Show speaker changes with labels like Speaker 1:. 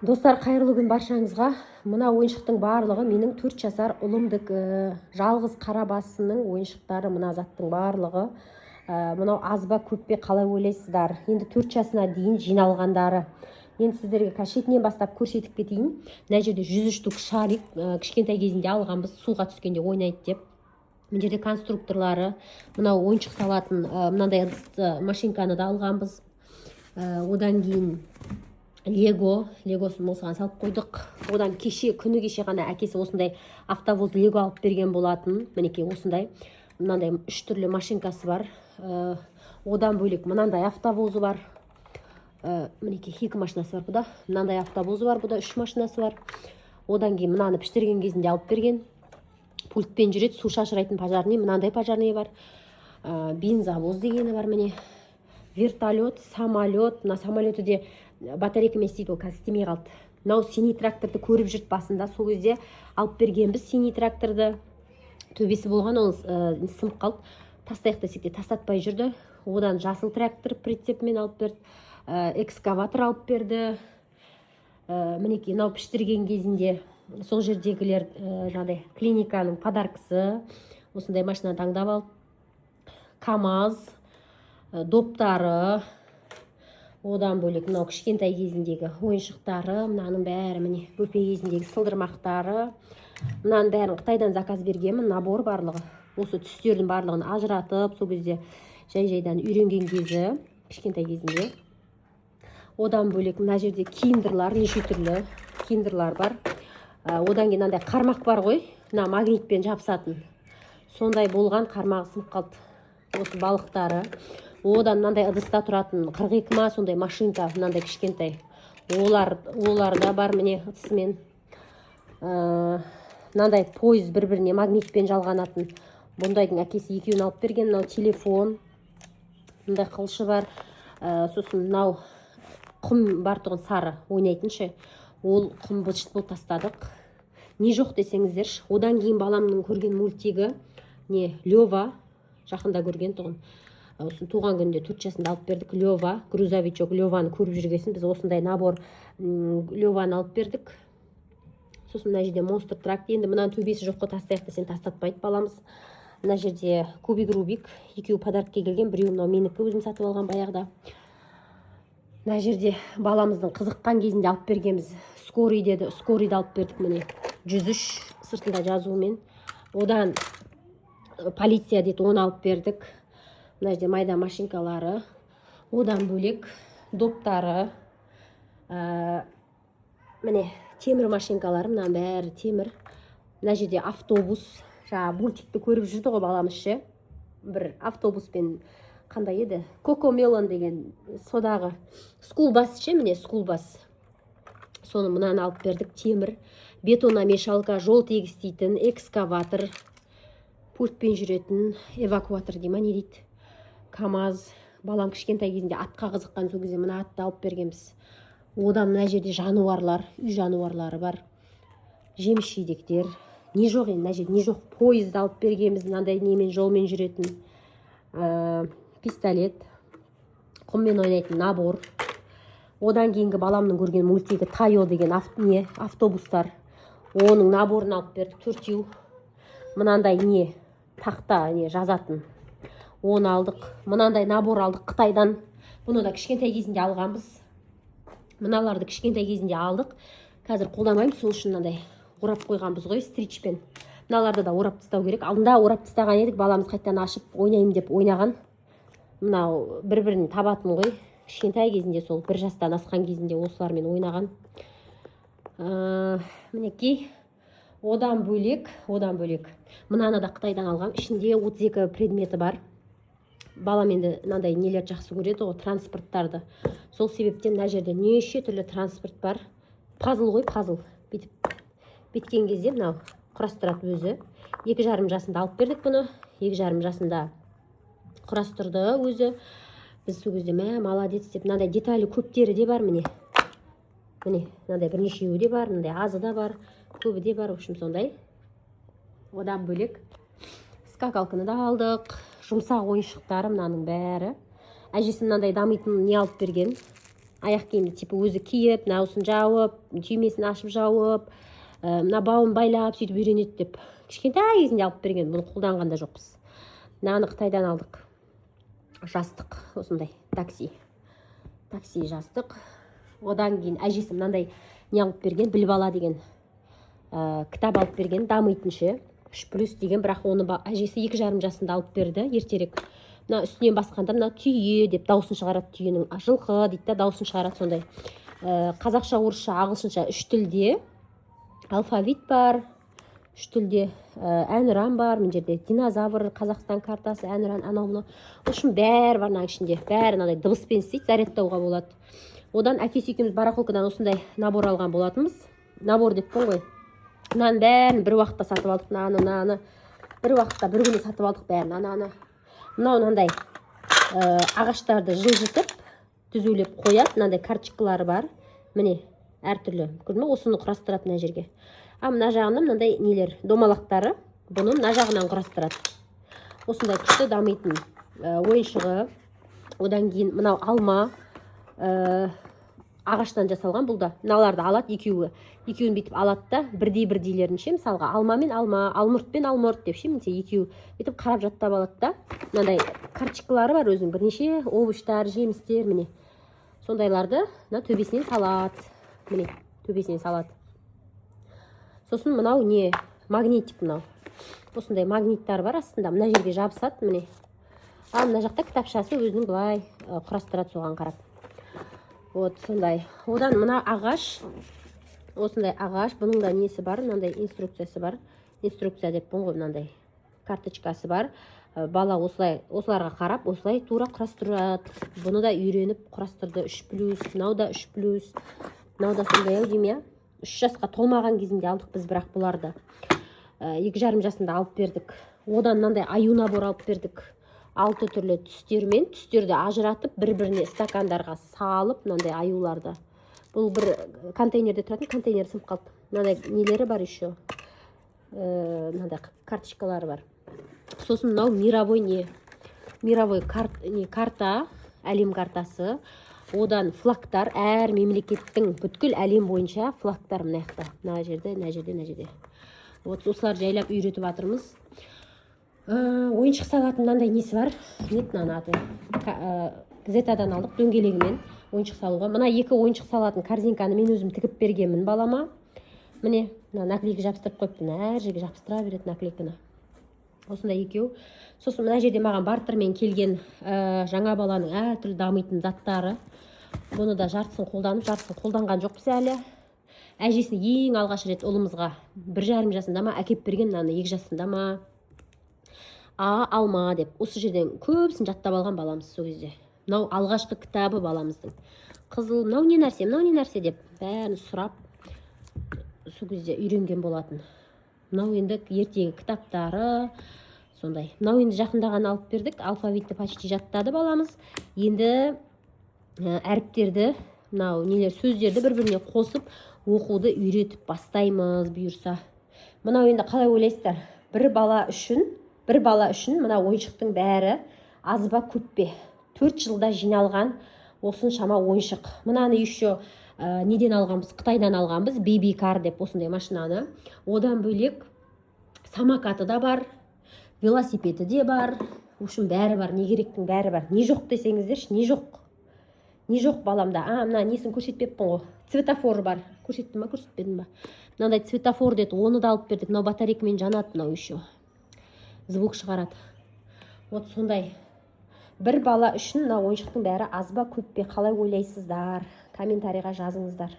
Speaker 1: Достар, қайырлы күн баршаңызға. Мына ойыншықтың барлығы менің 4 жасар ұлымдікі. Жалғыз қарабасының ойыншықтары мына заттың барлығы. Мынау аз ба көп пе қалай ойлайсыздар? Енді 4 жасына дейін жиналғандары. Енді сіздерге кашетінен бастап көрсетіп кетейін. Мына жерде 103 штук шарик, кішкентай кезінде алғанбыз, суға түскенде ойнайды деп. Мына жерде конструкторлары, мынау ойыншық салатын мынандай машинканы да алғанбыз. Одан кейін легосын осыған салып қойдық. Одан күні кеше ғана әкесі осындай автовоз лего алып берген болатын. Мінекей осындай мынандай 3 түрлі машинкасы бар. Одан бөлек мынандай автовозы бар. Мінекей 2 машинасы бар бұда. Мынандай автовозы бар, бұда 3 машинасы бар. Одан кейін мынаны піштірген кезінде алып берген. Пультпен жүреді, су шашырайтын пожарный, мынандай пожарный бар. Бензовоз дегені бар міне. Вертолет, самолет. Мына самолеті де батарейкамен істейді, ол қазір істемей қалды. Мынау синий тракторды көріп жүрді басында. Сол кезде алып бергенбіз синий тракторды. Төбесі болған, ол сынып қалды. Тастайық десек те тастатпай жүрді. Одан жасыл трактор прицепмен алып берді. Экскаватор алып берді. Мінекей мынау піштірген кезінде сол жердегілер жаңағыдай клиниканың подаркасы. Осындай машина таңдап алды. КамАЗ, доптары. Одан бөлек мынау кішкентай кезіндегі ойыншықтары, мынаның бәрі міне бөпе кезіндегі сылдырмақтары. Мынаның бәрін Қытайдан заказ бергенмін, набор барлығы. Осы түстердің барлығын ажыратып, сол кезде жай-жайдан үйренген кезі, кішкентай кезінде. Одан бөлек мына жерде киімдірлар, неше түрлі киімдірлар бар. Одан кейін мынандай қармақ бар ғой, мына магнитпен жабысатын. Сондай болған, қармағы сынып қалды. Осы балықтары. Одан мынандай ыдыста тұратын 42 ма сондай машинка, мынандай кішкентай. Олар да бар міне ыдысымен. Мынандай пойыз бір-біріне магнитпен жалғанатын. Бұндайдың әкесі екеуін алып берген. Мынау телефон. Мындай қылышы бар. Сосын мынау құм бар тұғын сары ойнайтыншы. Ол құм бұлшыт болып тастадық. Не жоқ десеңіздерші. Одан кейін баламның көрген мультигі не Лева, жақында көрген тұғын. Туған күнде 4 жасында алып бердік. Лева, грузовичок Леваны көріп жүргесін. Біз осындай набор Леваны алып бердік. Сосын мына жерде монстр трак. Енді мынаның төбесі жоққа тастайық десең тастатпайды баламыз. Мына жерде кубик Рубик. Екеуі подаркке келген. Біреуі мынау менікі, өзім сатып алған баяғыда. Мына жерде баламыздың қызыққан кезінде алып бергенбіз. Скорый деді. Скорыйды алып бердік міне. 103 сыртында жазуымен. Одан полиция деді, оны алып бердік. Мына жерде майда машинкалары. Одан бөлек доптары. Міне темір машинкалары, мына бәрі темір. Мына жерде автобус. Жаңа мультикті көріп жүрді ғой баламыз ше. Бір автобуспен қандай еді? Кокомелон деген содағы. Скулбас ше, міне скулбас. Соны мынаны алып бердік, темір. Бетономешалка, жол тегістейтін, экскаватор. Пультпен жүретін, эвакуатор дейма не дейді? КамАЗ. Балам кішкентай кезінде атқа қызыққан, сол кезде мына атты алып бергенбіз. Одан мына жерде жануарлар, үй жануарлары бар. Жеміс жидектер. Не жоқ енді, мына жерде не жоқ? Пойызды алып бергенбіз, мынандай немен жолмен жүретін. Пистолет. Құммен ойнайтын набор. Одан кейінгі баламның көрген мультигі Тайо деген автобустар. Оның наборын алып бердік, 4-еу. Мынандай не тақта не жазатын. Оны алдық. Мынандай набор алдық Қытайдан. Бұны да кішкентай кезінде алғанбыз. Мыналарды кішкентай кезінде алдық. Қазір қолдамаймыз, сол үшін мынандай орап қойғанбыз ғой стричпен. Мыналарды да орап тастау керек. Алдында орап тастаған едік, баламыз қайтадан ашып ойнайым деп ойнаған. Мынау бір-бірін табатын ғой. Кішкентай кезінде сол 1 жастан асқан кезінде осылармен ойнаған. Мінекей. Одан бөлек. Мынаны да Қытайдан алғам. Ішінде 32 предметі бар. Балам енді мынандай нелер жақсы көреді ғой, транспорттарды. Сол себептен мына жерде неше түрлі транспорт бар. Пазл ғой, пазл. Біткен кезде мынау құрастырады өзі. 2,5 жасында алып бердік бұны. 2,5 жасында құрастырды өзі. Біз сол кезде молодец деп, мынандай деталі көптері де бар міне. Міне, мынандай бірнешеуі де бар, мынандай азы да бар, көбі де бар, в общем сондай. Одан бөлек скакалканы да алдық. Жұмсақ ойыншықтары мынаның бәрі. Әжесі мынандай дамитын не алып берген. аяқ киімді типа өзі киіп, мынаусын жауып, түймесін ашып жауып, мына бауын байлап сөйтіп үйренеді деп кішкентай кезінде алып берген. Бұны қолданған да жоқпыз. Мынаны Қытайдан алдық. Жастық, осындай такси жастық. Одан кейін әжесі мынандай не алып берген, Біліп ала деген кітап алып берген, дамитыншы 3+ деген, бірақ оны әжесі 2,5 жасында алып берді, ертерек. Мына үстінен басқанда мына түйе деп дауысын шығарады, түйенің жылқы дейді да, дауысын шығарады сондай. Қазақша, орысша, ағылшынша 3 тілде алфавит бар, 3 тілде әнұран бар, мына жерде динозавр, Қазақстан картасы, әнұран, анау-мынау. Үшін бәрі бар мына ішінде, бәрі мынандай дыбыспен істейді, зарядтауға болады. Одан әкесі екеуміз барахолкадан осындай набор алған болатынбыз. Набор деппін ғой. Мынаның бәрін бір уақытта сатып алдық, мынаны бір уақытта бір күні сатып алдық бәрін, мынау мынандай ағаштарды жылжытып түзулеп қояды, мынандай карточкалары бар. Міне, әртүрлі. Көрдің бе? Осыны құрастырады мына жерге. Мына жағында мынандай нелер, домалақтары, бұны мына жағынан құрастырады. Осындай күшті дамитын ойыншығы. Одан кейін мынау алма, ағаштан жасалған. Бұл да мыналарды алады, екеуін бүйтіп алады да, бірдей-бірдейлерінше, мысалға алма мен алма, алмұрт пен алмұрт деп ше, менде екеуі бүйтіп қарап жаттап алады да. Мынандай карточкалары бар өзінің, бірнеше овощтар, жемістер, міне. Сондайларды мына төбесінен салады. Міне, төбесінен салады. Сосын мынау не? Магнитик мынау. Осындай магниттар бар астында, мына жерге жабысады, міне. Мына жақта кітапшасы өзінің былай құрастырады соған қарап. Вот сондай. Одан мына ағаш, осындай ағаш, бұның да несі бар, мынандай инструкциясы бар. Инструкция деп бұн ғой, мынандай карточкасы бар. Бала осыларға қарап, осылай тура құрастырады. Бұны да үйреніп құрастырды. 3+, мынау да 3+. Мынау да сондай ау дейм, 3 жасқа толмаған кезінде алдық біз, бірақ бұларды 2,5 жасында алып бердік. Одан мынандай аю набор алып бердік. 6 түрлі түстермен, түстерді ажыратып, бір-біріне стакандарға салып, мынандай аюларды. Бұл бір контейнерде тұратын, контейнер сынып қалды. Мынандай нелері бар еще. Мынандай карточкалары бар. Сосын мынау мировой карта, әлем картасы. Одан флагтар, әр мемлекеттің бүткіл әлем бойынша флагтар мына жақта. Мына жерде. Вот осылар жайлап үйретіп жатырмыз. Ойыншық салатын мынандай несі бар. Нет, мынаны газетадан алдық, дөңгелегімен ойыншық салуға. Мына 2 ойыншық салатын корзинканы мен өзім тігіп бергенмін балама. Міне, наклейка жабыстырып қойыппын, әр жерге жабыстыра береді наклейканы. Осындай 2. Сосын мына жерде маған бартермен келген жаңа баланың әртүрлі дамитын заттары. Бұны да жартысын қолданып, жартысын қолданған жоқпыз әлі. Әжесін ең алғаш рет ұлымызға 1,5 жасында ма әкеп берген, мынаны 2 жасында ма. Алма деп. Осы жерден көбісін жаттап алған баламыз сол кезде. Мынау алғашқы кітабы баламыздың. Қызыл, мынау не нәрсе деп бәрін сұрап сол кезде үйренген болатын. Мынау енді ертегі кітаптары, сондай. Мынау енді жақындаған алып бердік. Алфавитті почти жаттады баламыз. Енді әріптерді, мынау нелер, сөздерді бір-біріне қосып, оқуды үйретіп бастаймыз бұйырса. Мынау енді қалай ойлайсыздар? Бір бала үшін мына ойыншықтың бәрі аз ба көп пе? 4 жылда жиналған осыншама ойыншық. Мынаны еще неден алғанбыз? Қытайдан алғанбыз, Baby Car деп осындай машинаны. Одан бөлек самокаты да бар, велосипеді де бар. В общем, бәрі бар, не керектің бәрі бар. Не жоқ десеңіздерші, не жоқ? Не жоқ баламда? Мына несін көрсетпеппін ғой. Цветофор бар. Көрсеттім ба, көрсетпедім ба? Мынандай цветофор деді, оны да алып бердік. Мынау батарейкамен жанады, мынау еще. Звук шығарады. Вот сондай. Бір бала үшін мына ойыншықтың бәрі аз ба көп пе? Қалай ойлайсыздар? Комментарийға жазыңыздар.